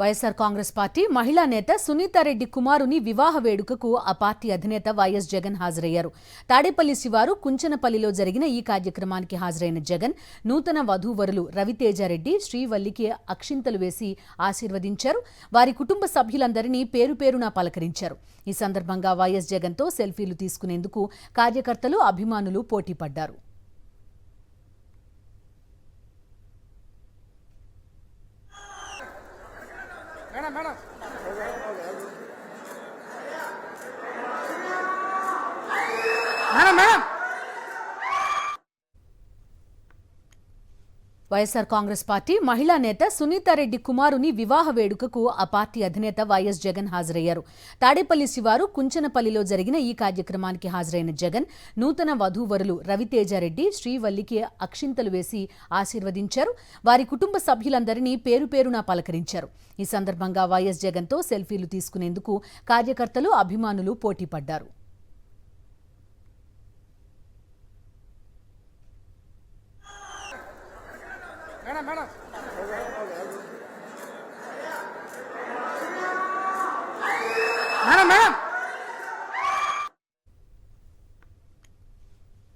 YSR Congress party మహిళా నేత సునీతారెడ్డి కుమారుని వివాహ వేడుకకు ఆ పార్టీ అధినేత వైఎస్ జగన్ హాజరయ్యారు. తాడేపల్లి శివారు కుంచనపల్లిలో జరిగిన ఈ కార్యక్రమానికి హాజరైన జగన్ నూతన వధూవరులు రవితేజారెడ్డి, శ్రీవల్లికి అక్షింతలు వేసి ఆశీర్వదించారు. వారి కుటుంబ సభ్యులందరినీ పేరు పేరునా పలకరించారు. ఈ సందర్భంగా వైఎస్ జగన్తో సెల్ఫీలు తీసుకునేందుకు కార్యకర్తలు, అభిమానులు పోటీపడ్డారు. వైఎస్ఆర్ కాంగ్రెస్ పార్టీ మహిళా నేత సునీతారెడ్డి కుమారుని వివాహ వేడుకకు ఆ పార్టీ అధినేత వైఎస్ జగన్ హాజరయ్యారు. తాడేపల్లి శివారు కుంచనపల్లిలో జరిగిన ఈ కార్యక్రమానికి హాజరైన జగన్ నూతన వధూవరులు రవితేజారెడ్డి, శ్రీవల్లికి అక్షింతలు వేసి ఆశీర్వదించారు. వారి కుటుంబ సభ్యులందరినీ పేరు పేరునా పలకరించారు. ఈ సందర్భంగా వైఎస్ జగన్తో సెల్ఫీలు తీసుకునేందుకు కార్యకర్తలు, అభిమానులు పోటీపడ్డారు. మేడం